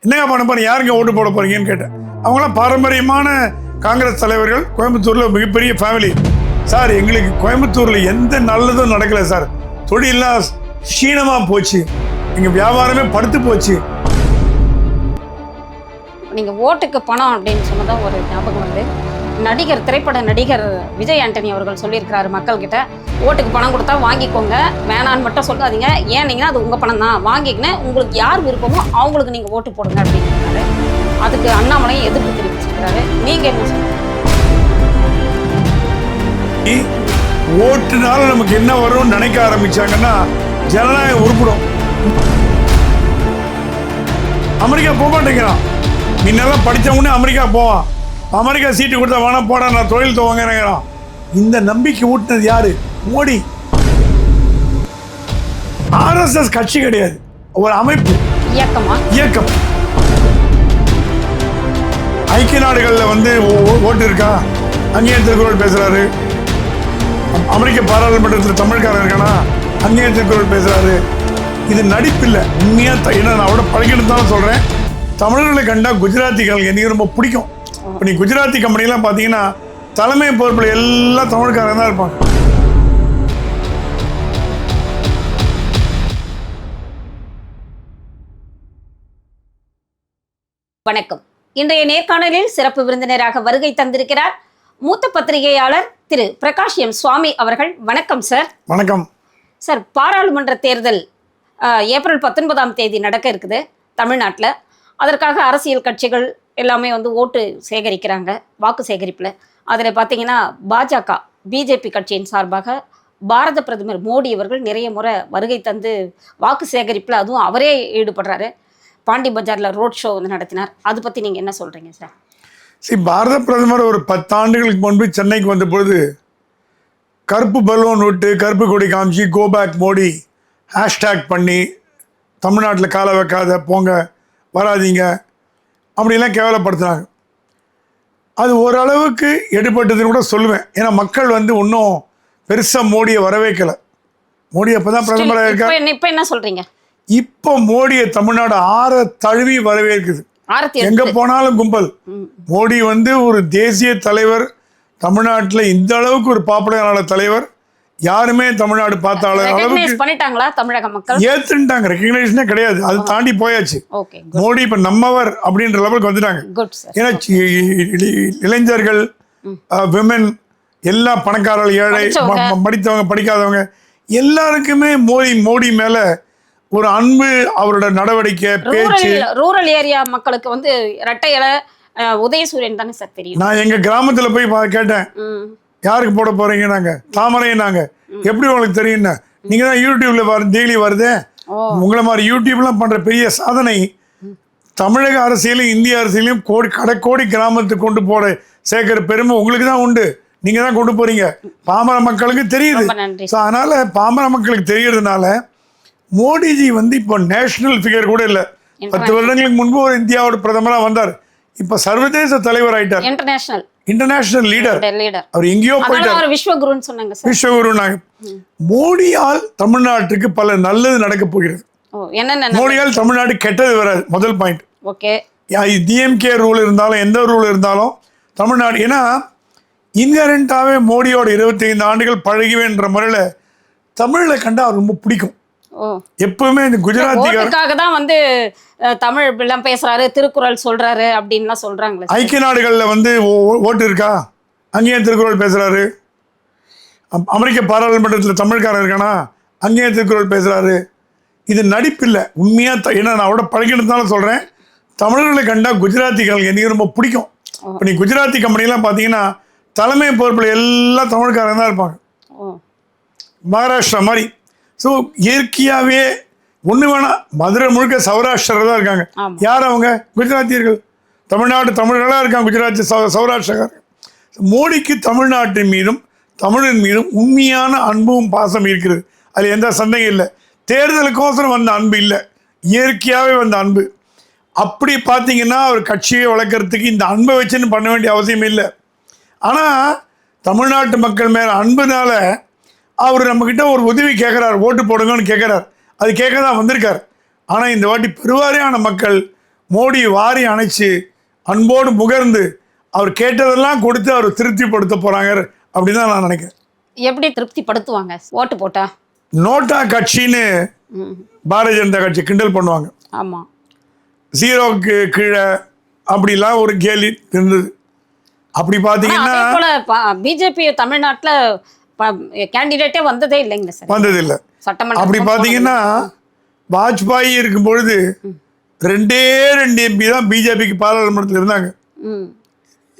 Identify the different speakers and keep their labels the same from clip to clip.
Speaker 1: என்னங்க பண்ண போறீங்க, யாருங்க ஓட்டு போட போறீங்கன்னு கேட்டேன். அவங்களாம் பாரம்பரியமான காங்கிரஸ் தலைவர்கள், கோயம்புத்தூர்ல மிகப்பெரிய ஃபேமிலி. சார் எங்களுக்கு கோயம்புத்தூர்ல எந்த நல்லதும் நடக்கல சார், தொழிலாம் க்ஷீணமா போச்சு, எங்க வியாபாரமே படுத்து போச்சு.
Speaker 2: நீங்க ஓட்டுக்கு பணம் அப்படின்னு சொன்னதான் ஒரு ஞாபகம் வந்து, நடிகர் திரைப்பட நடிகர் விஜய் ஆண்டனி அவர்கள் சொல்லியிருக்கிறாரு மக்கள்கிட்ட, ஓட்டுக்கு பணம் கொடுத்தா வாங்கிக்கோங்க, வேணான்னு மட்டும் சொல்லாதீங்க, ஏன்னீங்கன்னா அது உங்கள் பணம் தான், வாங்கிக்கின்னு உங்களுக்கு யார் விருப்பமோ அவங்களுக்கு நீங்கள் ஓட்டு போடுங்க அப்படிங்கிறாரு. அதுக்கு அண்ணாமலையும் எதிர்ப்பு தெரிவிச்சிருக்கிறாரு. நீங்கள் என்ன சொல்றீங்க?
Speaker 1: ஓட்டுனால நமக்கு என்ன வரும்னு நினைக்க ஆரம்பிச்சாங்கன்னா ஜனநாயகம் உருப்படும். அமெரிக்கா போக மாட்டேங்கிறான். முன்னெல்லாம் படித்தவொடனே அமெரிக்கா போவான், அமெரிக்கா சீட்டு கொடுத்தா வேணா போட, நான் தொழில் துவங்கிறான். இந்த நம்பிக்கை ஊட்டினது யாரு? மோடி. ஆர்எஸ்எஸ் கட்சி கிடையாது, ஒரு அமைப்பு, இயக்கம். ஐக்கிய நாடுகளில் வந்து ஓட்டு இருக்கா, அங்கேயே திருக்குறள் பேசுறாரு. அமெரிக்க பாராளுமன்றத்தில் தமிழ்காரன் இருக்கானா, அங்கேயே திருக்குறள் பேசுறாரு. இது நடிப்பில்லை, உண்மையா. ஏன்னா நான் அவட பழகிட்டு சொல்றேன், தமிழர்களை கண்டா குஜராத்திகள் எனக்கு ரொம்ப பிடிக்கும். இப்போ நீ குஜராத்தி கம்பெனிலாம் பார்த்தீங்கன்னா தலைமை பொறுப்பில் எல்லாம் தமிழ்காரங்க தான் இருப்பாங்க.
Speaker 2: வணக்கம். இன்றைய நேர்காணலில் சிறப்பு விருந்தினராக வருகை தந்திருக்கிறார் மூத்த பத்திரிகையாளர் திரு பிரகாஷ் எம் சுவாமி அவர்கள். வணக்கம் சார்.
Speaker 1: வணக்கம்
Speaker 2: சார். பாராளுமன்ற தேர்தல் ஏப்ரல் 19ஆம் தேதி நடக்க இருக்குது தமிழ்நாட்டில். அதற்காக அரசியல் கட்சிகள் எல்லாமே வந்து ஓட்டு சேகரிக்கிறாங்க, வாக்கு சேகரிப்பில். அதில் பார்த்தீங்கன்னா பாஜக, பிஜேபி கட்சியின் சார்பாக பாரத பிரதமர் மோடி அவர்கள் நிறைய முறை வருகை தந்து வாக்கு சேகரிப்பில் அதுவும் அவரே ஈடுபடுறாரு. பாண்டி பஜாரில் ரோட் ஷோ வந்து நடத்தினார். அதை பற்றி நீங்கள் என்ன சொல்கிறீங்க சார்?
Speaker 1: பாரத பிரதமர் ஒரு 10 ஆண்டுகளுக்கு முன்பு சென்னைக்கு வந்த பொழுது கருப்பு பலூன் விட்டு, கருப்பு கொடி காமிச்சு, கோ பேக் மோடி ஹேஷ்டேக் பண்ணி, தமிழ்நாட்டில் காலை வைக்காத, போங்க, வராதிங்க அப்படிலாம் கேவலப்படுத்துனாங்க. அது ஓரளவுக்கு எடுபட்டதுன்னு கூட சொல்லுவேன். ஏன்னா மக்கள் வந்து இன்னும் பெருசாக மோடியை வரவேற்கலை. மோடி அப்போ தான் பிரதமராக இருக்கார்.
Speaker 2: இப்போ என்ன சொல்கிறீங்க?
Speaker 1: இப்போ மோடியை தமிழ்நாடு ஆற தழுவி வரவேற்குது. எங்கே போனாலும் கும்பல். மோடி வந்து ஒரு தேசிய தலைவர், தமிழ்நாட்டில் இந்த அளவுக்கு ஒரு பாப்புலரான தலைவர் யாருமே தமிழ்நாடு பார்த்த அளவுக்கு
Speaker 2: பண்ணிட்டாங்களா தமிழக மக்கள்?
Speaker 1: ஏத்துட்டாங்க. ரெகக்னைசேஷனே கிடையாது, அது தாண்டி போயாச்சு. மோடி இப்ப நம்மவர் அப்படின்ற லெவலுக்கு வந்துட்டாங்க. ஏன்னா இளைஞர்கள், விமன், எல்லா பணக்காரர்கள், ஏழை, படித்தவங்க, படிக்காதவங்க எல்லாருக்குமே மோடி மேல ஒரு அன்பு, அவரோட நடவடிக்கை, பேச்சு.
Speaker 2: ரூரல் ஏரியா மக்களுக்கு வந்து இரட்டை இலை உதயசூரியன் தானே சார் தெரியும்.
Speaker 1: நான் எங்க கிராமத்துல போய் கேட்டேன், யாருக்கு போட போறீங்க? நாங்க தாமரையை. நாங்க எப்படி உங்களுக்கு தெரியும்? நீங்க தான் யூடியூப்ல டெய்லி வருதே. உங்களை மாதிரி யூடியூப்லாம் பண்ற பெரிய சாதனை தமிழக அரசியலும் இந்திய அரசியலையும் கோடி கிராமத்துக்கு கொண்டு போட சேர்க்கிற பெருமை உங்களுக்கு தான் உண்டு. நீங்க தான் கொண்டு போறீங்க. பாமர மக்களுக்கு தெரியுது. அதனால பாமர மக்களுக்கு தெரியறதுனால மோடிஜி வந்து இப்போ நேஷனல் ஃபிகர் கூட இல்லை. 10 வருடங்களுக்கு முன்பு ஒரு இந்தியாவோட பிரதமராக வந்தார். இப்ப சர்வதேச தலைவர் ஆயிட்டார், இன்டர்நேஷனல் லீடர். அவர் எங்கேயோ போயிட்டார்.
Speaker 2: விஸ்வகுருன்னு சொன்னாங்க.
Speaker 1: விஸ்வகுரு. மோடியால் தமிழ்நாட்டுக்கு பல நல்லது நடக்க போகிறது. மோடியால் தமிழ்நாடு கெட்டது வராது. முதல் பாயிண்ட். டிஎம்கே ரூல் இருந்தாலும் எந்த ரூல் இருந்தாலும் தமிழ்நாடு, ஏன்னா இன்ஹரண்டாவே மோடியோட 25 ஆண்டுகள் பழகுவேன்ற முறையில தமிழ்ல கண்டா ரொம்ப பிடிக்கும். எப்பவுமே இந்த குஜராத்திக்காக
Speaker 2: தான் வந்து தமிழ் எல்லாம் பேசுறாரு, திருக்குறள் சொல்றாரு அப்படின்லாம் சொல்றாங்க.
Speaker 1: ஐக்கிய நாடுகள்ல வந்து ஓட்டு இருக்கா, அங்கேயே திருக்குறள் பேசுறாரு. அமெரிக்க பாராளுமன்றத்தில் தமிழ்காரன் இருக்கானா, அங்கேயே திருக்குறள் பேசுறாரு. இது நடிப்பில்லை, உண்மையா. ஏன்னா நான் அவட பழகினதுனால சொல்றேன், தமிழர்களை கண்டா குஜராத்திகள் எனக்கு ரொம்ப பிடிக்கும். இப்போ நீ குஜராத்தி கம்பெனிலாம் பார்த்தீங்கன்னா தலைமை பொறுப்பில் எல்லாம் தமிழ்காரங்க தான் இருப்பாங்க, மகாராஷ்டிரா மாதிரி. ஸோ இயற்கையாகவே ஒன்று வேணாம், மதுரை முழுக்க சௌராஷ்டிரர் தான் இருக்காங்க. யார் அவங்க? குஜராத்தியர்கள். தமிழ்நாட்டு தமிழர்களாக இருக்காங்க குஜராத்தி சௌராஷ்டிரக்காரர்கள். மோடிக்கு தமிழ்நாட்டின் மீதும் தமிழின் மீதும் உண்மையான அன்பும் பாசம் இருக்கிறது. அதில் எந்த சந்தேகம் இல்லை. தேர்தலுக்கோசரம் வந்த அன்பு இல்லை, இயற்கையாகவே வந்த அன்பு. அப்படி பார்த்தீங்கன்னா அவர் கட்சியை வளர்க்குறதுக்கு இந்த அன்பை வச்சுன்னு பண்ண வேண்டிய அவசியம் இல்லை. ஆனால் தமிழ்நாட்டு மக்கள் மேலே அன்புனால அவர் நம்மக்கிட்ட ஒரு உதவி கேட்குறாரு, ஓட்டு போடுங்கன்னு கேட்குறாரு. அது கேட்க தான் வந்திருக்கார். ஆனால் இந்த வாட்டி பெருவாரியான மக்கள் மோடி வாரி அணைச்சு அன்போடு முகர்ந்து அவர் கேட்டதெல்லாம் கொடுத்து அவர் திருப்திப்படுத்த போகிறாங்க அப்படின்னு தான் நான் நினைக்கிறேன்.
Speaker 2: எப்படி திருப்திப்படுத்துவாங்க ஓட்டு போட்டா?
Speaker 1: நோட்டா கட்சின்னு பாரதிய ஜனதா கட்சி கிண்டல் பண்ணுவாங்க.
Speaker 2: ஆமாம்,
Speaker 1: ஜீரோவுக்கு கீழே அப்படிலாம் ஒரு கேள்வி இருந்தது. அப்படி பார்த்தீங்கன்னா
Speaker 2: பிஜேபி தமிழ்நாட்டில் கேண்டிடேட்டே வந்ததே இல்லைங்க சார்,
Speaker 1: வந்ததில்லை.
Speaker 2: சட்டமன்ற
Speaker 1: அப்படி பார்த்தீங்கன்னா வாஜ்பாய் இருக்கும் பொழுது 2 MP தான் பிஜேபிக்கு பாராளுமன்றத்தில் இருந்தாங்க.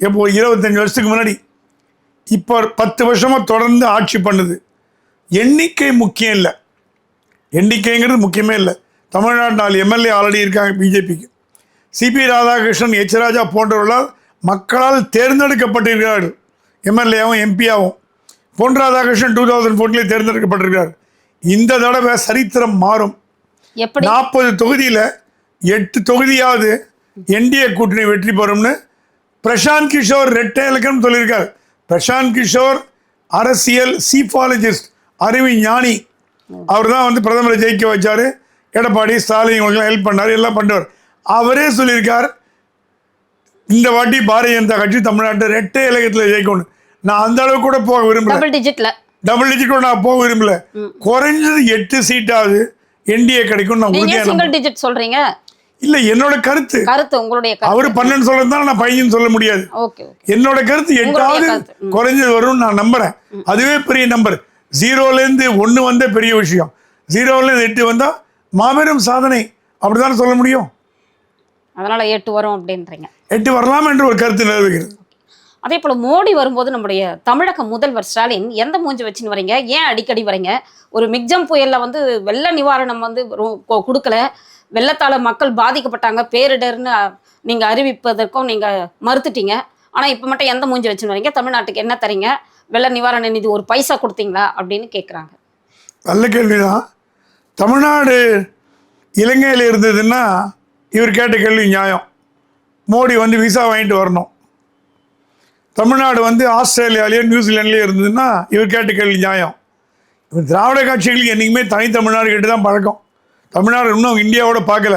Speaker 1: எப்போ 25 வருஷத்துக்கு முன்னாடி. இப்போ 10 வருஷமாக தொடர்ந்து ஆட்சி பண்ணுது. எண்ணிக்கை முக்கியம் இல்லை, எண்ணிக்கைங்கிறது முக்கியமே இல்லை. தமிழ்நாடு 4 MLA ஆல்ரெடி இருக்காங்க பிஜேபிக்கு. சிபி ராதாகிருஷ்ணன், எச் ராஜா போன்றவர்களால் மக்களால் தேர்ந்தெடுக்கப்பட்டிருக்கிறார்கள். எம்எல்ஏவும் எம்பியாவும். பொன் ராதாகிருஷ்ணன் 2014 தேர்ந்தெடுக்கப்பட்டிருக்கிறார். இந்த தடவை சரித்திரம் மாறும். 40 தொகுதியில் 8 தொகுதியாவது என்டிஏ கூட்டணி வெற்றி பெறும்னு பிரசாந்த் கிஷோர் ரெட்டை இலக்கம் சொல்லியிருக்கார். பிரசாந்த் கிஷோர் அரசியல் சீஃபாலஜிஸ்ட், அறிவிஞானி. அவர் தான் வந்து பிரதமரை ஜெயிக்க வச்சார். எடப்பாடி ஸ்டாலின் இவங்களுக்கெல்லாம் ஹெல்ப் பண்ணார், எல்லாம் பண்ணுவார். அவரே சொல்லியிருக்கார் இந்த வாட்டி பாரதிய ஜனதா கட்சி தமிழ்நாட்டை ரெட்டை இலக்கத்தில் ஜெயிக்கணும். நான் அந்த அளவுக்கு கூட போக விரும்பல, டபுள் டிஜிட் கூட நான் போக விரும்பல. குறைஞ்சது 8 சீட்டாவது என்டிஏ கிடைக்கும் நான் உறுதியாக
Speaker 2: சொல்றீங்க.
Speaker 1: இல்ல, என்னோட கருத்து
Speaker 2: உங்களுடைய
Speaker 1: அவரு 12 சொல்றதுனால நான் 15 சொல்ல முடியாது. என்னோட கருத்து 8வது குறைஞ்சது வரும் நான் நம்புறேன். அதுவே பெரிய நம்பர். 0லேருந்து 1 வந்த பெரிய விஷயம், 0லேருந்து 8 வந்தா மாபெரும் சாதனை. அப்படித்தானே சொல்ல முடியும்.
Speaker 2: அதனால 8 வரும் அப்படின்றீங்க.
Speaker 1: 8 வரலாம் என்று ஒரு கருத்து நிலவுகிறது.
Speaker 2: அதே போல மோடி வரும்போது நம்முடைய தமிழக முதல்வர் ஸ்டாலின் எந்த மூஞ்சி வச்சுன்னு வரீங்க, ஏன் அடிக்கடி வரீங்க? ஒரு மிக்ஜம் புயல்ல வந்து வெள்ள நிவாரணம் வந்து கொடுக்கல, வெள்ளத்தால மக்கள் பாதிக்கப்பட்டாங்க, பேரிடர்னு நீங்க அறிவிப்பதற்கும் நீங்க மறுத்துட்டீங்க. ஆனா இப்ப மட்டும் எந்த மூஞ்சி வச்சுன்னு வரீங்க? தமிழ்நாட்டுக்கு என்ன தரீங்க? வெள்ள நிவாரண நிதி 1 பைசா கொடுத்தீங்களா அப்படின்னு கேட்குறாங்க.
Speaker 1: நல்ல கேள்விதான். தமிழ்நாடு இலங்கையில் இருந்ததுன்னா இவர் கேட்ட கேள்வி நியாயம். மோடி வந்து விசா வாங்கிட்டு வரணும். தமிழ்நாடு வந்து ஆஸ்திரேலியாலேயோ நியூசிலாண்ட்லேயோ இருந்ததுன்னா இவர் கேட்ட கேள்வி நியாயம். இவர் திராவிட கட்சிகளுக்கு என்றைக்குமே தனி தமிழ்நாடு கிட்ட தான் பழக்கம். தமிழ்நாடு இன்னும் இந்தியாவோட பார்க்கல.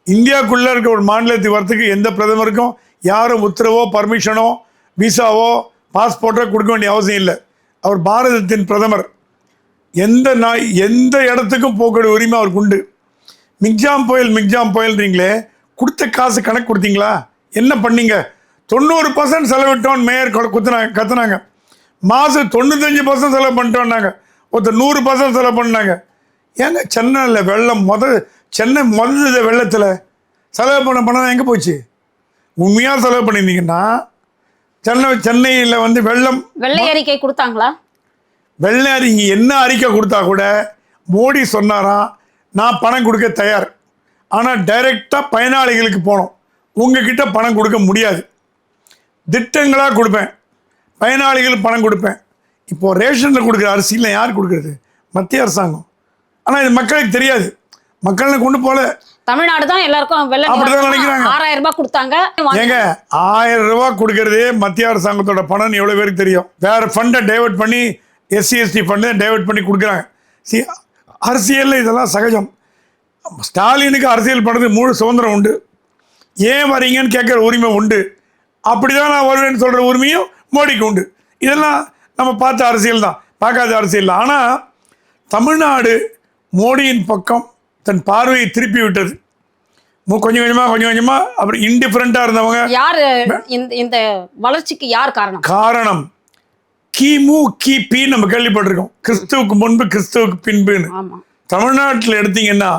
Speaker 1: இந்தியாவுக்குள்ளே இருக்க ஒரு மாநிலத்துக்கு வரத்துக்கு எந்த பிரதமருக்கும் யாரும் உத்தரவோ பர்மிஷனோ விசாவோ பாஸ்போர்ட்டோ கொடுக்க வேண்டிய அவசியம் இல்லை. அவர் பாரதத்தின் பிரதமர். எந்த இடத்துக்கும் போக்குவரத்து உரிமை அவருக்கு உண்டு. மிக்ஜாம் புயல்ன்றீங்களே, கொடுத்த காசு கணக்கு கொடுத்தீங்களா? என்ன பண்ணீங்க? 90% செலவிட்டோம் மேயர் கத்துனாங்க. மாதம் 95% செலவு பண்ணிட்டோம்னாங்க. ஒருத்தர் 100% செலவு பண்ணாங்க. ஏங்க சென்னையில் வெள்ளம் சென்னை வெள்ளத்தில் செலவு பண்ண எங்கே போச்சு? உண்மையாக செலவு பண்ணியிருந்தீங்கன்னா சென்னையில் வந்து
Speaker 2: வெள்ளை அறிக்கை கொடுத்தாங்களா?
Speaker 1: வெள்ளை அறிக்கை என்ன அறிக்கை கொடுத்தா கூட மோடி சொன்னாராம், நான் பணம் கொடுக்க தயார், ஆனால் டைரெக்டாக பயனாளிகளுக்கு போகணும், உங்ககிட்ட பணம் கொடுக்க முடியாது, திட்டங்களாக கொடுப்பேன், பயனாளிகளுக்கு பணம் கொடுப்பேன். இப்போது ரேஷனில் கொடுக்குற அரிசியில் யார் கொடுக்குறது? மத்திய அரசாங்கம். ஆனால் இது மக்களுக்கு தெரியாது. மக்கள் கொண்டு போல
Speaker 2: தமிழ்நாடு தான் எல்லாருக்கும்
Speaker 1: அப்படிதான் நினைக்கிறாங்க.
Speaker 2: 6000 ரூபாய் கொடுத்தாங்க.
Speaker 1: ஏங்க 1000 ரூபாய் கொடுக்கறதே மத்திய அரசாங்கத்தோட பணம் எவ்வளோ பேருக்கு தெரியும்? வேற ஃபண்டை டைவெர்ட் பண்ணி SC/ST ஃபண்டை டைவெர்ட் பண்ணி கொடுக்குறாங்க. அரசியலில் இதெல்லாம் சகஜம். ஸ்டாலினுக்கு அரசியல் பண்ணுறது முழு சுதந்திரம் உண்டு. ஏன் வரீங்கன்னு கேட்குற உரிமை உண்டு. அப்படி தான் நான் வருவேன்னு சொல்கிற உரிமையும் மோடிக்கு உண்டு. இதெல்லாம் நம்ம பார்த்த அரசியல் தான், பார்க்காத அரசியல். ஆனால் தமிழ்நாடு மோடியின் பக்கம் தன் பார்வையை திருப்பி விட்டது. கொஞ்சம் கொஞ்சமாக அப்படி இன்டிஃபரண்டாக இருந்தவங்க.
Speaker 2: யார் இந்த வளர்ச்சிக்கு யார் காரணம்?
Speaker 1: கிபி நம்ம கேள்விப்பட்டிருக்கோம். கிறிஸ்துவுக்கு முன்பு கிறிஸ்துவுக்கு பின்புன்னு. தமிழ்நாட்டில் எடுத்தீங்கன்னா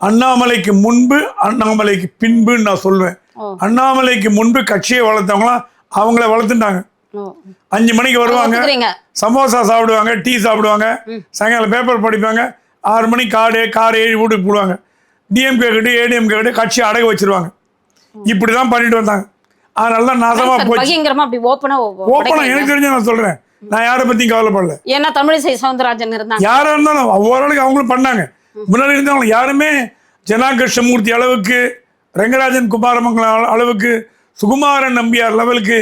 Speaker 1: அண்ணாமலைக்கு முன்பு அண்ணாமலைக்கு பின்புன்னு நான் சொல்லுவேன். அண்ணாமலைக்கு முன்பு கட்சியை வளர்த்தவங்களாம் அவங்கள வளர்த்துட்டாங்க. 5 மணிக்கு வருவாங்க, சமோசா சாப்பிடுவாங்க, டீ சாப்பிடுவாங்க, சாயங்காலம் பேப்பர் படிப்பாங்க, 6 மணிக்கு கார் ஏறி வீட்டுக்கு போடுவாங்க. டிஎம்கே கிட்ட ஏடிஎம்கே கிட்ட கட்சி அடகு வச்சிருவாங்க. இப்படி தான் பண்ணிட்டு வந்தாங்க. அதனால தான் நாசமா போச்சு. ஓப்பனா எனக்கு தெரிஞ்ச நான் சொல்றேன். நான் யாரை பத்தியும் கவலைப்படல.
Speaker 2: ஏன்னா தமிழிசை சவுந்தரராஜன் இருந்தாங்க.
Speaker 1: யாரா இருந்தாலும் ஓரளவுக்கு அவங்களும் பண்ணாங்க. முன்னாடி இருந்தவங்க யாருமே ஜனா கிருஷ்ணமூர்த்தி அளவுக்கு, ரெங்கராஜன் குமாரமங்கலம் அளவுக்கு, சுகுமாரன் நம்பியார் லெவலுக்கு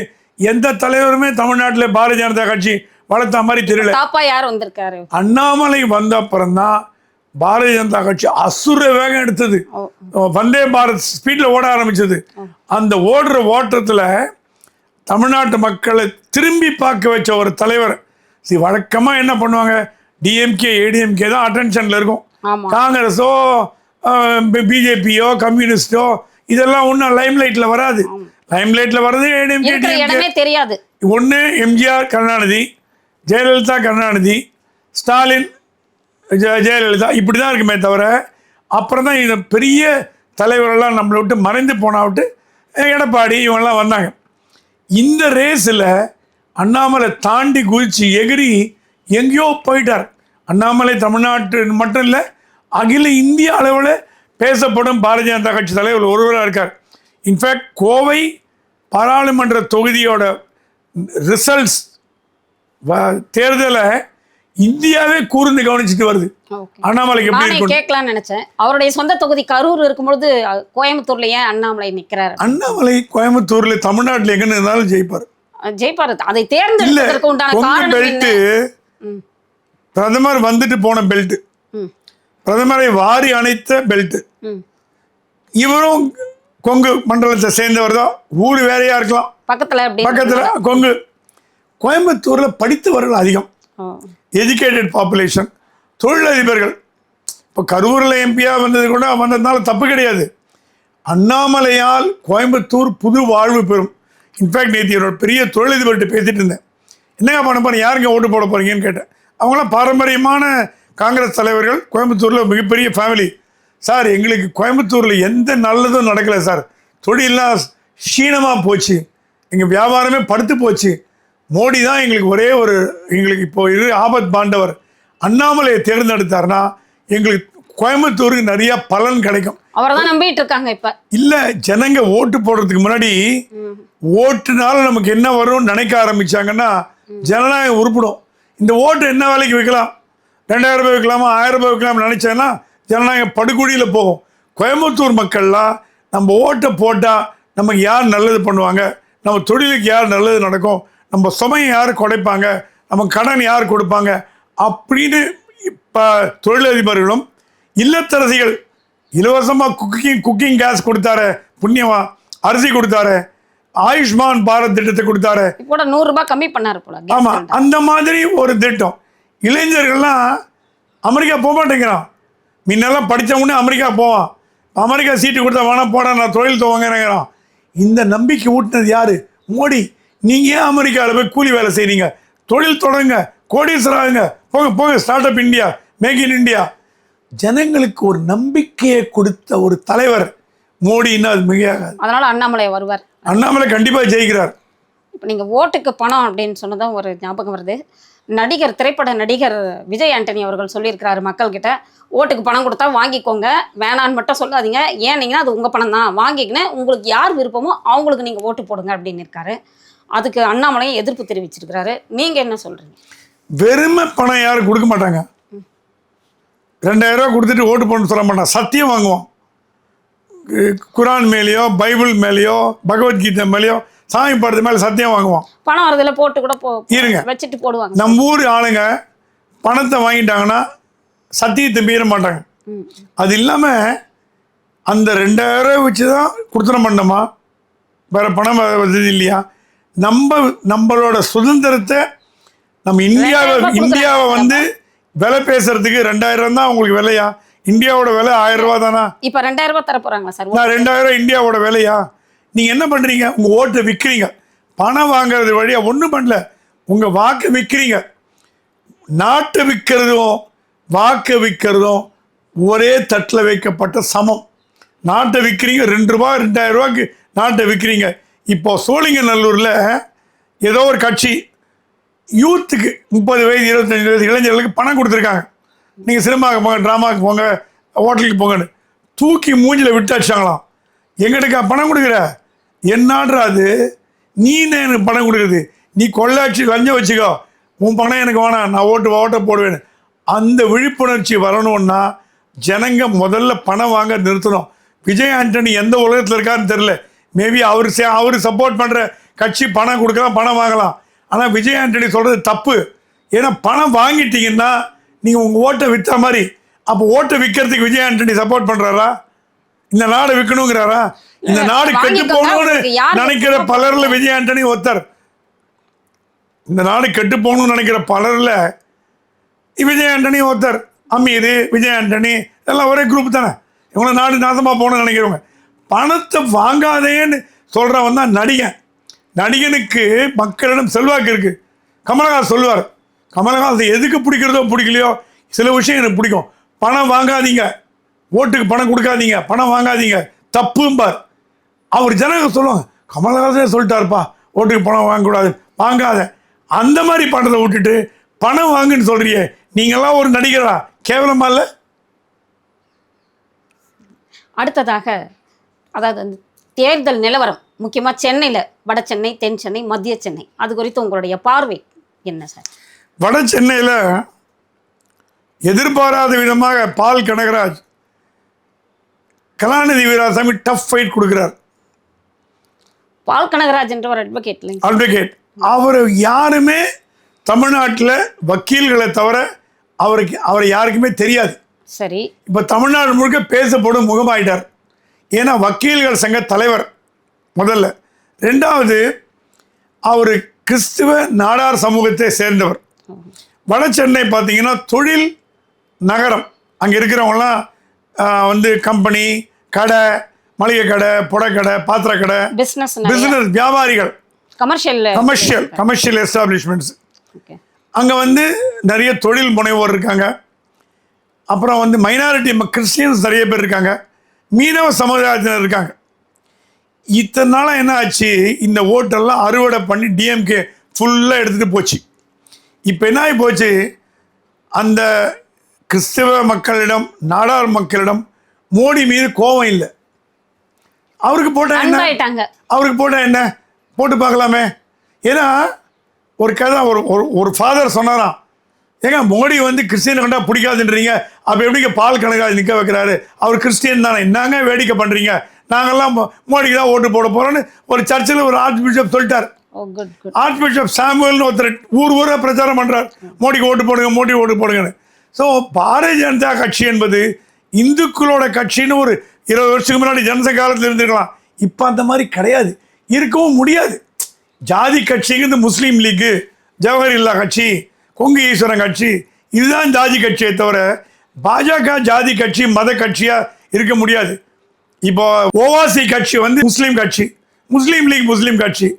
Speaker 1: எந்த தலைவருமே தமிழ்நாட்டில் பாரதிய ஜனதா கட்சி வளர்த்த மாதிரி தெரியல.
Speaker 2: யார் வந்திருக்காரு?
Speaker 1: அண்ணாமலை வந்த அப்புறம் தான் பாரதிய ஜனதா கட்சி அசுர வேகம் எடுத்தது. வந்தே பாரத் ஸ்பீடில் ஓட ஆரம்பிச்சது. அந்த ஓடுற ஓட்டத்தில் தமிழ்நாட்டு மக்களை திரும்பி பார்க்க வச்ச ஒரு தலைவர். வழக்கமாக என்ன பண்ணுவாங்க, டிஎம்கே ஏடிஎம்கே தான் அட்டென்ஷனில் இருக்கும். காங்கிரஸோ பிஜேபியோ கம்யூனிஸ்டோ இதெல்லாம் ஒன்றும் லைம்லைட்டில் வராது. லைம்லைட்டில் வர்றது ஏடிஎம்கே
Speaker 2: தெரியாது. ஒன்று
Speaker 1: எம்ஜிஆர் கருணாநிதி, ஜெயலலிதா கருணாநிதி, ஸ்டாலின் ஜெயலலிதா, இப்படி தான் இருக்குமே தவிர அப்புறம் தான் இந்த பெரிய தலைவரெல்லாம் நம்மளை விட்டு மறைந்து போனா விட்டு எடப்பாடி இவங்கெல்லாம் வந்தாங்க. இந்த ரேஸில் அண்ணாமலை தாண்டி குதிச்சு எகிரி எங்கேயோ போயிட்டார். அண்ணாமலை தமிழ்நாட்டு மட்டும் இல்லை, அகில இந்திய அளவில் பேசப்படும் பாரதிய ஜனதா கட்சி தலைவர் ஒருவராக இருக்கார். இன்ஃபேக்ட் கோவை பாராளுமன்ற தொகுதியோட ரிசல்ட்ஸ் தேர்தலை இந்தியாவே கூர்ந்து கவனிச்சுட்டு வருது. அண்ணாமலைக்கு எப்படி
Speaker 2: கேட்கலாம்னு நினைச்சேன். அவருடைய சொந்த தொகுதி கரூர் இருக்கும்பொழுது கோயம்புத்தூர்ல ஏன் அண்ணாமலை நிக்கிறாரு?
Speaker 1: அண்ணாமலை கோயம்புத்தூர்ல தமிழ்நாட்டில் எங்க இருந்தாலும் ஜெயிப்பாரு. அதை தேர்ந்தெடுப்பதற்கு உண்டான காரணம் பெல்ட் பிரதமர் வந்துட்டு போன பெல்ட், பிரதமரை வாரி அணைத்த பெல்ட். இவரும் கொங்கு மண்டலத்தை சேர்ந்தவர் தான். ஊர் வேறையா இருக்கலாம், பக்கத்துல கொங்கு. கோயம்புத்தூர்ல படித்தவர்கள் அதிகம், எஜுகேட்டட் பாப்புலேஷன், தொழிலதிபர்கள். இப்போ கரூரில் எம்பியாக வந்தது கூட வந்ததுனால தப்பு கிடையாது. அண்ணாமலையால் கோயம்புத்தூர் புது வாழ்வு பெறும். இன்ஃபேக்ட் நேற்று என்னோட பெரிய தொழிலதிபர்கிட்ட பேசிட்டு இருந்தேன். என்னங்க பண்ண போறீங்க, யாருங்க ஓட்டு போட போறீங்கன்னு கேட்டேன். அவங்களாம் பாரம்பரியமான காங்கிரஸ் தலைவர்கள், கோயம்புத்தூரில் மிகப்பெரிய ஃபேமிலி. சார் எங்களுக்கு கோயம்புத்தூரில் எந்த நல்லதும் நடக்கலை சார், தொழிலெலாம் க்ஷீணமாக போச்சு, எங்கள் வியாபாரமே படுத்து போச்சு. மோடி தான் எங்களுக்கு ஒரே ஒரு எங்களுக்கு இப்போ ஆபத் பாண்டவர். அண்ணாமலையை தேர்ந்தெடுத்தார்னா எங்களுக்கு கோயம்புத்தூருக்கு நிறைய பலன் கிடைக்கும்.
Speaker 2: அவர்தான் நம்பிட்டு இருக்காங்க. இப்ப இல்ல,
Speaker 1: ஜனங்க ஓட்டு போடுறதுக்கு முன்னாடி ஓட்டுனால நமக்கு என்ன வரும்னு நினைக்க ஆரம்பிச்சாங்கன்னா ஜனநாயகம் உருப்படும். இந்த ஓட்டு என்ன வேலைக்கு வைக்கலாம், 2000 ரூபாய் வைக்கலாமா, 1000 ரூபாய் வைக்கலாம்னு நினைச்சேன்னா ஜனநாயகம் படுகொடியில் போகும். கோயம்புத்தூர் மக்கள்லாம் நம்ம ஓட்டை போட்டால் நமக்கு யார் நல்லது பண்ணுவாங்க, நம்ம தொழிலுக்கு யார் நல்லது நடக்கும், நம்ம சுமையை யார் குறைப்பாங்க, நம்ம கடன் யார் கொடுப்பாங்க அப்படின்னு இப்போ தொழிலதிபர்களும் இல்லத்தரசிகள் இலவசமாக குக்கிங் கேஸ் கொடுத்தாரு, புண்ணியமா அரிசி கொடுத்தாரு, ஆயுஷ்மான் பாரத் திட்டத்தை கொடுத்தாரு,
Speaker 2: இப்போ 100 ரூபாய் கம்மி பண்ணாரு போல.
Speaker 1: ஆமாம், அந்த மாதிரி ஒரு திட்டம். இளைஞர்கள்லாம் அமெரிக்கா போக மாட்டேங்கிறான். முன்னெல்லாம் படித்தவொடனே அமெரிக்கா போவான், அமெரிக்கா சீட்டு கொடுத்தா வேணாம் போட, நான் தொழில் துவங்கிறான். இந்த நம்பிக்கை ஊட்டினது யாரு? மோடி. நீங்கள் ஏன் அமெரிக்காவில் போய் கூலி வேலை செய்கிறீங்க, தொழில் தொடங்க, கோடீஸ்வராங்க, போங்க போங்க, start up India, make in India. ஜனங்களுக்கு ஒரு நம்பிக்கையை கொடுத்த ஒரு தலைவர் மோடின்னா அது மிகையாகாது.
Speaker 2: அதனால அண்ணாமலை வருவார்.
Speaker 1: அண்ணாமலை கண்டிப்பாக ஜெயிக்கிறார்.
Speaker 2: இப்போ நீங்கள் ஓட்டுக்கு பணம் அப்படின்னு சொன்னதான் ஒரு ஞாபகம் வருது. திரைப்பட நடிகர் விஜய் ஆண்டனி அவர்கள் சொல்லியிருக்கிறாரு மக்கள்கிட்ட, ஓட்டுக்கு பணம் கொடுத்தா வாங்கிக்கோங்க, வேணான்னு மட்டும் சொல்லாதீங்க, ஏன்னீங்கன்னா அது உங்கள் பணம் தான், வாங்கிக்கின்னு உங்களுக்கு யார் விருப்பமோ அவங்களுக்கு நீங்கள் ஓட்டு போடுங்க அப்படின்னு இருக்காரு. அதுக்கு அண்ணாமலையும் எதிர்ப்பு தெரிவிச்சிருக்கிறாரு. நீங்கள் என்ன சொல்கிறீங்க?
Speaker 1: வெறுமை பணம் யாரும் கொடுக்க மாட்டாங்க. 2000 ரூபா கொடுத்துட்டு ஓட்டு போடணும்னு சொல்ல மாட்டான், சத்தியம் வாங்குவான். குரான் மேலேயோ, பைபிள் மேலேயோ, பகவத்கீதை மேலேயோ, சாமி படத்து மேலே சத்தியம் வாங்குவான்.
Speaker 2: பணம் வரதுல போட்டு கூட
Speaker 1: இருங்க
Speaker 2: வச்சுட்டு போடுவாங்க.
Speaker 1: நம்ம ஊர் ஆளுங்க பணத்தை வாங்கிட்டாங்கன்னா சத்தியத்தை மீற மாட்டாங்க. அது இல்லாமல் அந்த 2000 ரூபாய் வச்சு தான் கொடுத்துட மாட்டோமா, வேறு பணம் வசதி இல்லையா? நம்மளோட சுதந்திரத்தை நம்ம இந்தியாவை வந்து விலை பேசுறதுக்கு 2000 தான் உங்களுக்கு விலையா? இந்தியாவோட விலை 1000 ரூபா தானா?
Speaker 2: இப்போ 2000 ரூபாய் தர போறாங்களா சார்?
Speaker 1: நான் 2000 இந்தியாவோட விலையா? நீங்கள் என்ன பண்ணுறீங்க? உங்கள் ஓட்டை விற்கிறீங்க, பணம் வாங்குறது வழியா ஒன்றும் பண்ணல, உங்கள் வாக்கை விற்கிறீங்க. நாட்டை விற்கிறதும் வாக்கை விற்கிறதும் ஒரே தட்டில் வைக்கப்பட்ட சமம். நாட்டை விற்கிறீங்க, 2 ரூபா 2000 ரூபாய்க்கு நாட்டை விற்கிறீங்க. இப்போ சோழிங்கநல்லூரில் ஏதோ ஒரு கட்சி யூத்துக்கு 30 வயது 25 வயது இளைஞர்களுக்கு பணம் கொடுத்துருக்காங்க. நீங்கள் சினிமாவுக்கு போங்க, ட்ராமாவுக்கு போங்க, ஹோட்டலுக்கு போங்கன்னு தூக்கி மூஞ்சில் விட்டாச்சாங்களாம். எங்கிட்டக்கா பணம் கொடுக்குற? என்னாடுறா அது? நீ எனக்கு பணம் கொடுக்குறது? நீ கொள்ளாட்சி லஞ்சம் வச்சுக்கோ, உன் பணம் எனக்கு வேணாம், நான் ஓட்ட போடுவேன்னு. அந்த விழிப்புணர்ச்சி வரணும்னா ஜனங்க முதல்ல பணம் வாங்க நிறுத்தணும். விஜய் ஆண்டனி எந்த உலகத்தில் இருக்காருன்னு தெரில. மேபி அவர் சப்போர்ட் பண்ணுற கட்சி பணம் கொடுக்கலாம், பணம் வாங்கலாம். ஆனால் விஜய் ஆண்டனி சொல்கிறது தப்பு. ஏன்னா பணம் வாங்கிட்டீங்கன்னா நீங்கள் உங்கள் ஓட்டை விற்ற மாதிரி. அப்போ ஓட்டை விற்கிறதுக்கு விஜய் ஆண்டனி சப்போர்ட் பண்றாரா? இந்த நாடு விற்கணுங்கிறாரா? இந்த நாடு கெட்டு போகணும்னு நினைக்கிற பலர்ல விஜய் ஆண்டனி ஒருத்தர். இந்த நாடு கெட்டு போகணும்னு நினைக்கிற பலர்ல விஜய் ஆண்டனி ஒருத்தர். அமீர், விஜய் ஆண்டனி எல்லாம் ஒரே குரூப் தானே. இவங்கள நாடு நாசமா போகணும்னு நினைக்கிறவங்க. பணத்தை வாங்காதேன்னு சொல்றவன் தான் நடிகன். நடிகனுக்கு மக்களிடம் செல்வாக்கு இருக்கு. கமலஹாசன் சொல்லுவார், கமலஹாசன் எதுக்கு பிடிக்கிறதோ பிடிக்கலையோ சில விஷயம் எனக்கு பிடிக்கும். பணம் வாங்காதீங்க, ஓட்டுக்கு பணம் கொடுக்காதீங்க, பணம் வாங்காதீங்க, தப்பும்பார். அவர் ஜனங்க சொல்லுவாங்க, கமலஹாசனே சொல்லிட்டாருப்பா ஓட்டுக்கு பணம் வாங்கக்கூடாது, வாங்காத. அந்த மாதிரி பணத்தை விட்டுட்டு பணம் வாங்குன்னு சொல்றியே, நீங்களாம் ஒரு நடிகரா? கேவலமா இல்லை?
Speaker 2: அடுத்ததாக அதாவது அந்த தேர்தல் நிலவரம் முக்கியமாக சென்னையில், வட சென்னை, தென் சென்னை, மத்திய சென்னை, அது குறித்து உங்களுடைய பார்வை என்ன சார்?
Speaker 1: வட சென்னையில் எதிர்பாராத விதமாக பால் கனகராஜ் கலாநிதி வீராசாமி டஃப் ஃபைட் கொடுக்குறார்.
Speaker 2: பால் கனகராஜ் என்ற ஒரு
Speaker 1: அட்வொகேட். அவர் யாருமே தமிழ்நாட்டில் வக்கீல்களை தவிர அவரை யாருக்குமே தெரியாது.
Speaker 2: சரி,
Speaker 1: இப்போ தமிழ்நாடு முழுக்க பேசப்படும் முகமாயிட்டார். ஏன்னா வக்கீல்கள் சங்க தலைவர் முதல்ல. ரெண்டாவது, அவர் கிறிஸ்துவ நாடார் சமூகத்தை சேர்ந்தவர். வட சென்னை பார்த்தீங்கன்னா தொழில் நகரம். அங்கே இருக்கிறவங்களாம் வந்து கம்பெனி, கடை, மளிகை கடை, புடக்கடை, பாத்திர கடை, பிஸ்னஸ் வியாபாரிகள், கமர்ஷியல் எஸ்டாப்ளிஷ்மெண்ட்ஸ். அங்கே வந்து நிறைய தொழில் முனைவோர் இருக்காங்க. அப்புறம் வந்து மைனாரிட்டி கிறிஸ்டியன்ஸ் நிறைய பேர் இருக்காங்க. மீனவ சமுதாயத்தினர் இருக்காங்க. இத்தனை நாளாக என்ன ஆச்சு, இந்த ஓட்டெல்லாம் அறுவடை பண்ணி டிஎம்கே ஃபுல்லாக எடுத்துகிட்டு போச்சு. இப்போ என்ன ஆகி போச்சு, அந்த கிறிஸ்தவ மக்களிடம், நாடார் மக்களிடம் மோடி மீது கோபம் இல்லை. அவருக்கு போட்டால் என்ன, போட்டு பார்க்கலாமே. ஏன்னா ஒரு கதை, ஒரு ஃபாதர் சொன்னாராம், ஏங்க மோடி வந்து கிறிஸ்டியனை கண்டா பிடிக்காதுன்றீங்க, அப்போ எப்படிங்க பால் கனகராஜ் நிற்க வைக்கிறாரு, அவர் கிறிஸ்டியன் தானே, என்னங்க வேடிக்கை பண்ணுறீங்க, நாங்கள்லாம் மோடிக்கு தான் ஓட்டு போட போகிறோன்னு ஒரு சர்ச்சில் ஒரு ஆர்ச் பிஷப் சொல்லிட்டார். ஆர்ச் பிஷப் சாமுவேல்னு ஒருத்தர் ஊராக பிரச்சாரம் பண்ணுறார், மோடிக்கு ஓட்டு போடுங்க, மோடி ஓட்டு போடுங்கன்னு. ஸோ பாரதிய ஜனதா கட்சி என்பது இந்துக்களோட கட்சின்னு ஒரு 20 வருஷத்துக்கு முன்னாடி ஜனசங்க காலத்தில் இருந்துருக்கலாம். இப்போ அந்த மாதிரி கிடையாது, இருக்கவும் முடியாது. ஜாதி கட்சிங்கிறது முஸ்லீம் லீக்கு, ஜவஹர்லா கட்சி, கொங்கு ஈஸ்வரன் கட்சி, இதுதான் ஜாதி கட்சியை தவிர பாஜக ஜாதி கட்சி மத கட்சியாக இருக்க முடியாது. இப்போ ஓவாசி கட்சி வந்து முஸ்லீம் கட்சி, முஸ்லீம் லீக் முஸ்லீம் கட்சி,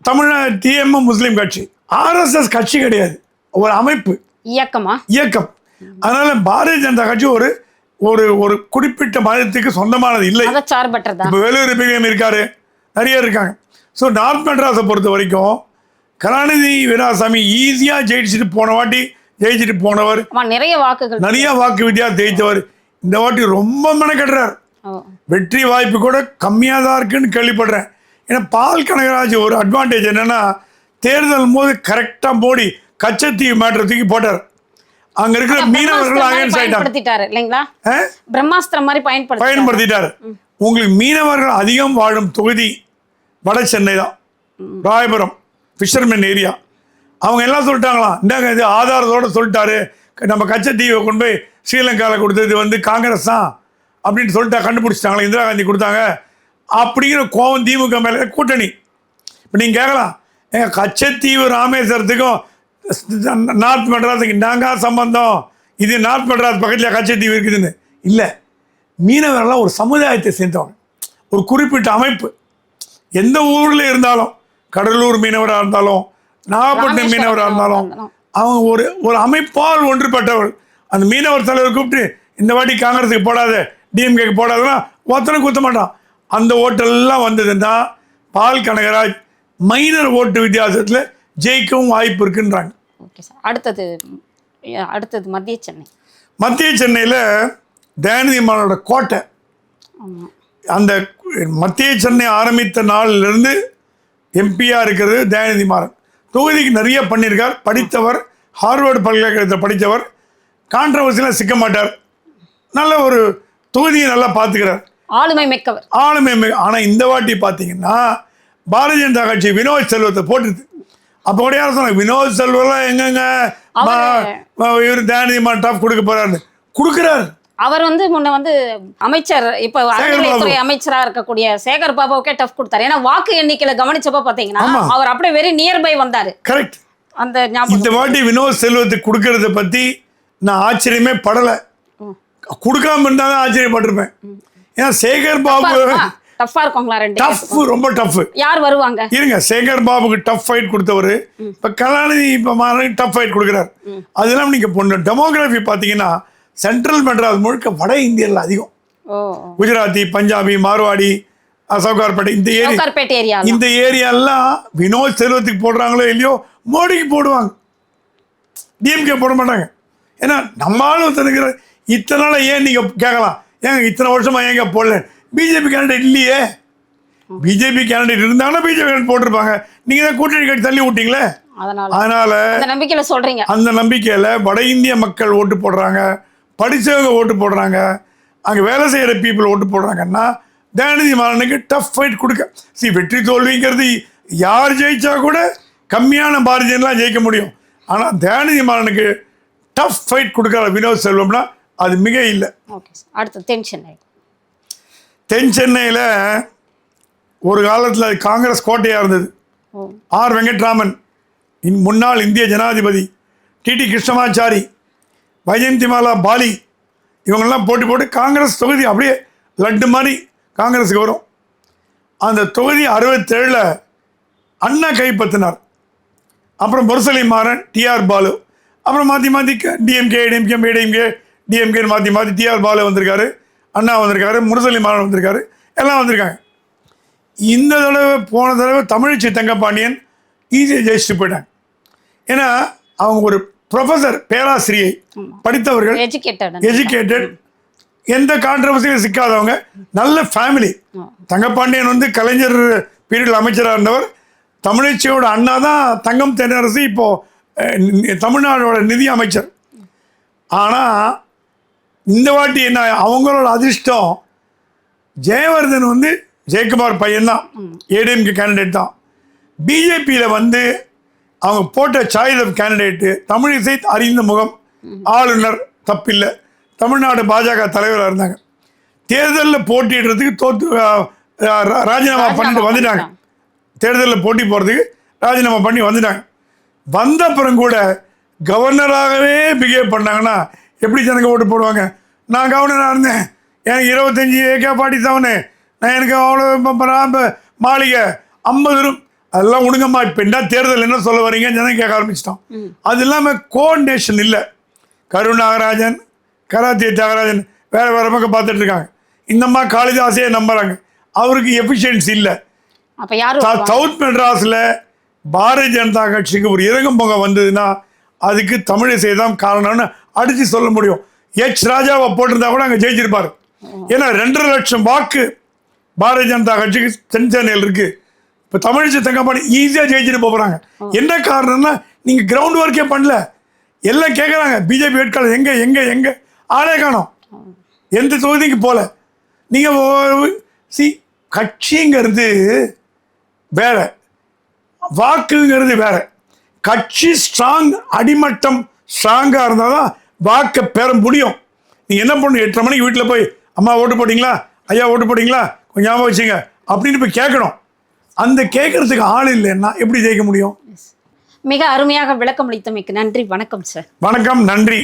Speaker 1: தமிழ்நாடு டிஎம்எம் முஸ்லீம் கட்சி. ஆர்எஸ்எஸ் கட்சி கிடையாது, ஒரு அமைப்பு, இயக்கம். அதனால பாரதிய ஜனதா கட்சி ஒரு ஒரு குறிப்பிட்ட மதத்துக்கு சொந்தமானது இல்லை. இப்போ வேலூர் பிரியம் இருக்காரு, நிறைய இருக்காங்க. ஸோ நார்த் மெட்ராஸை பொறுத்த வரைக்கும் கலாநிதி வீராசாமி ஈஸியாக ஜெயிச்சுட்டு போனவர், நிறைய வாக்கு வித்தியாசம் ஜெயித்தவர். இந்த வாட்டி ரொம்ப மெனக்கட்டுறார். வெற்றி வாய்ப்பு கூட கம்மியாக தான் இருக்குன்னு கேள்விப்படுறேன். ஏன்னா பால் கனகராஜ் ஒரு அட்வான்டேஜ் என்னன்னா, தேர்தல் போது கரெக்டாக மோடி கச்சத்தீவு மேட்டரை தூக்கி போட்டார். அங்க இருக்கிற மீனவர்கள் பயன்படுத்திட்டாரு. உங்களுக்கு மீனவர்கள் அதிகம் வாழும் தொகுதி வட சென்னை தான், ராயபுரம், ஃபிஷர்மேன் ஏரியா. அவங்க எல்லாம் சொல்லிட்டாங்களாம், இந்தாங்க இது ஆதாரத்தோடு சொல்லிட்டாரு, நம்ம கச்சத்தீவை கொண்டு போய் ஸ்ரீலங்காவில் கொடுத்தது வந்து காங்கிரஸ் தான் அப்படின்னு சொல்லிட்டா, கண்டுபிடிச்சிட்டாங்களா, இந்திரா காந்தி கொடுத்தாங்க அப்படிங்கிற கோவம் திமுக மேலே. கூட்டணி. இப்போ நீங்கள் கேட்கலாம், எங்கள் கச்சத்தீவு ராமேஸ்வரத்துக்கும் நார்த் மெட்ராஸுக்கு நாங்கள் சம்பந்தம், இது நார்த் மெட்ராஸ் பக்கத்தில் கச்சத்தீவு இருக்குதுன்னு இல்லை. மீனவர்கள்லாம் ஒரு சமுதாயத்தை சேர்ந்தவங்க, ஒரு குறிப்பிட்ட அமைப்பு. எந்த ஊரில் இருந்தாலும், கடலூர் மீனவராக இருந்தாலும், நாகப்பட்டினம் மீனவராக இருந்தாலும், அவங்க ஒரு அமைப்பால் ஒன்றுபட்டவர்கள். அந்த மீனவர் தலைவர் கூப்பிட்டு இந்த வாட்டி காங்கிரஸுக்கு போடாத, டிஎம்கேக்கு போடாதுன்னா ஒருத்தனை குத்த மாட்டான். அந்த ஓட்டெல்லாம் வந்ததுன்னா பால் கனகராஜ் மைனர் ஓட்டு வித்தியாசத்தில் ஜெயிக்கவும் வாய்ப்பு இருக்குன்றாங்க.
Speaker 2: Okay sir. அடுத்தது
Speaker 1: மத்திய சென்னையில் தயாநிதி மாறனோட கோட்டை. அந்த மத்திய சென்னை ஆரம்பித்த நாளிலிருந்து எம்பியாக இருக்கிறது தயாநிதி மாறன். தொகுதிக்கு நிறைய பண்ணியிருக்கார், படித்தவர், ஹார்வர்டு பல்கலைக்கழகத்தில் படித்தவர், கான்ட்ரவர்சிலாம் சிக்க மாட்டார், நல்ல ஒரு தொகுதியை நல்லா பார்த்துக்கிறார்,
Speaker 2: ஆளுமை மிக்கவர்.
Speaker 1: ஆனால் இந்த வாட்டி பார்த்தீங்கன்னா பாரதிய ஜனதா கட்சி வினோத் செல்வத்தை போட்டுது. அப்போ கூட யாரும் சொன்னாங்க, வினோத் செல்வெல்லாம் எங்கெங்க இவர் தயாநிதி மாறன் டாப் கொடுக்க போறாரு. கொடுக்குறாரு.
Speaker 2: அவர் வந்து முன்ன வந்து அமைச்சர், இப்ப அறநிலையத்துறை அமைச்சரா இருக்கக்கூடிய சேகர் பாபுக்கே டஃப் கொடுத்தாரு. ஏன்னா வாக்கு எண்ணிக்கையில கவனிச்சப்ப பாத்தீங்கன்னா அவர் அப்படியே வெரி நியர்பை வந்தாரு.
Speaker 1: கரெக்ட்.
Speaker 2: அந்த
Speaker 1: இந்த வாட்டி வினோத் செல்வத்துக்கு கொடுக்கறத பத்தி நான் ஆச்சரியமே படல. கொடுக்காம இருந்தாலும் ஆச்சரியப்பட்டிருப்பேன். ஏன்னா சேகர் பாபு
Speaker 2: டஃப்பா இருக்குங்களா? ரெண்டு
Speaker 1: டஃப், ரொம்ப டஃப்.
Speaker 2: யார் வருவாங்க?
Speaker 1: இருங்க, சேகர் பாபுக்கு டஃப் ஃபைட் கொடுத்தவர் இப்ப கலாநிதி இப்ப டஃப் ஃபைட் கொடுக்குறாரு. அதெல்லாம் நீங்க பொண்ணு டெமோகிராஃபி பாத்தீங்கன்னா சென்ட்ரல் மெட்ராஸ் முழுக்க வட இந்தியர்ல அதிகம். குஜராத்தி, பஞ்சாபி, மார்வாடி, சவுகார்பேட்டை, இந்த ஏரியாலாம் வினோத் செல்வத்துக்கு போடுறாங்களோ இல்லையோ மோடிக்கு போடுவாங்க. டிஎம்கே போட மாட்டாங்க. ஏன்னா நம்மளும் தருகிற இத்தனை நாள் ஏன் நீங்க கேட்கலாம், ஏங்க இத்தனை வருஷமா ஏங்க போடல? பிஜேபி கேண்டிடேட் இல்லையே. பிஜேபி கேண்டிடேட் இருந்தாங்கன்னா பிஜேபி கேண்டிடேட் போட்டிருப்பாங்க. நீங்க தான் கூட்டணி கட்டி தள்ளி விட்டீங்களே. அதனால
Speaker 2: நம்பிக்கையில சொல்றீங்க. அந்த
Speaker 1: நம்பிக்கையில வட இந்திய மக்கள் ஓட்டு போடுறாங்க, படிச்சவங்க ஓட்டு போடுறாங்க, அங்க வேலை செய்யற பீப்புள் ஓட்டு போடுறாங்கன்னா தயாநிதி மாறனுக்கு டஃப் ஃபைட் கொடுக்க. வெற்றி தோல்விங்கிறது யார் ஜெயிச்சா கூட கம்மியான பாரதியெல்லாம் ஜெயிக்க முடியும். ஆனா தயாநிதி மாறனுக்கு டஃப் ஃபைட் கொடுக்குற வினோத் செல்வம்னா அது மிக இல்லை.
Speaker 2: அடுத்து
Speaker 1: தென் சென்னையில் ஒரு காலத்தில் காங்கிரஸ் கோட்டையாக இருந்தது. ஆர் வெங்கட்ராமன், முன்னாள் இந்திய ஜனாதிபதி, டிடி கிருஷ்ணமாச்சாரி, வைஜெயந்திமாலா பாலி, இவங்கெல்லாம் போட்டு காங்கிரஸ் தொகுதி அப்படியே லட்டு மாதிரி காங்கிரஸுக்கு வரும். அந்த தொகுதி 67 அண்ணா கைப்பற்றினார். அப்புறம் முரசொலி மாறன், டிஆர் பாலு, அப்புறம் மாற்றி டிஎம்கே டிஎம்கேன்னு மாற்றி டிஆர் பாலு வந்திருக்காரு, அண்ணா வந்திருக்காரு, முரசொலி மாறன் வந்திருக்காரு, எல்லாம் வந்திருக்காங்க. இந்த போன தடவை தமிழிச்சி தங்கப்பாண்டியன் ஈஸியாக ஜெயிச்சுட்டு போயிட்டாங்க. ஏன்னா அவங்க ஒரு ப்ரொஃபஸர், பேராசிரியை, படித்தவர்கள், எஜுகேட்டட், எந்த கான்ட்ரவர்சியும் சிக்காதவங்க, நல்ல ஃபேமிலி. தங்கப்பாண்டியன் வந்து கலைஞர் பீரியடில் அமைச்சராக இருந்தவர். தமிழிச்சியோட அண்ணா தான் தங்கம் தென்னரசு, இப்போ தமிழ்நாடோட நிதி அமைச்சர். ஆனால் இந்த வாட்டி என்ன, அவங்களோட அதிர்ஷ்டம் ஜெயவர்தன் வந்து ஜெயக்குமார் பையன்தான், ஏடிஎம்கே கேண்டிடேட் தான். பிஜேபியில் வந்து அவங்க போட்ட சாய்ஸ் ஆஃப் கேண்டிடேட்டு தமிழிசை அறிந்த முகம், ஆளுநர், தப்பில்லை, தமிழ்நாடு பாஜக தலைவராக இருந்தாங்க. தேர்தலில் போட்டியிடுறதுக்கு ராஜினாமா பண்ணிட்டு வந்துட்டாங்க. தேர்தலில் போட்டி போகிறதுக்கு ராஜினாமா பண்ணி வந்துட்டாங்க. வந்த அப்புறம் கூட கவர்னராகவே பிஹேவ் பண்ணாங்கன்னா எப்படி ஜனங்க ஓட்டு போடுவாங்க? நான் கவர்னராக இருந்தேன், எனக்கு 25 ஏக்கர் 47, நான் எனக்கு அவ்வளோ மாளிகை 50 அதெல்லாம் உடுங்கம்மா. இப்போ என்ன தேர்தல் என்ன சொல்ல வரீங்க ஜனங்க கேட்க ஆரம்பிச்சிட்டோம். அது இல்லாமல் கோஆர்டினேஷன் இல்லை. கருண் நாகராஜன், கராத்தே தியாகராஜன் வேறு பக்கம் பார்த்துட்டு இருக்காங்க. இந்தம்மா காளிதாசையே நம்புறாங்க, அவருக்கு எஃபிஷியன்சி இல்லை. சவுத் மெட்ராஸில் பாரதிய ஜனதா கட்சிக்கு ஒரு இறங்கும் பொங்க வந்ததுன்னா அதுக்கு தமிழிசை தான் காரணம்னு அடித்து சொல்ல முடியும். எச் ராஜாவை போட்டிருந்தா கூட அங்கே ஜெயிச்சிருப்பார். ஏன்னா 2.5 லட்சம் வாக்கு பாரதிய ஜனதா கட்சிக்கு தென் சென்னையில் இருக்குது. இப்போ தமிழிசை தங்கப்பாண்டி ஈஸியாக ஜெயிச்சுட்டு போகிறாங்க. என்ன காரணம்னா நீங்கள் கிரவுண்ட் ஒர்க்கே பண்ணல. எல்லாம் கேட்குறாங்க பிஜேபி வேட்பாளர் எங்கே எங்கே எங்கே, ஆளே காணோம், எந்த தொகுதிக்கு போகல. நீங்கள் கட்சிங்கிறது வேற, வாக்குங்கிறது வேற. கட்சி ஸ்ட்ராங், அடிமட்டம் ஸ்ட்ராங்காக இருந்தால் தான் வாக்கை பெற முடியும். நீங்கள் என்ன பண்ணணும், 8:30 மணிக்கு வீட்டில் போய் அம்மா ஓட்டு போட்டிங்களா, ஐயா ஓட்டு போட்டிங்களா, கொஞ்சம் ஞாபகம் வச்சுங்க அப்படின்னு போய் கேட்கணும். அந்த கேட்கறதுக்கு ஆள் இல்லைன்னா எப்படி ஜெயிக்க முடியும்?
Speaker 2: மிக அருமையாக விளக்கம் அளித்தமைக்கு நன்றி. வணக்கம் சார்.
Speaker 1: வணக்கம், நன்றி.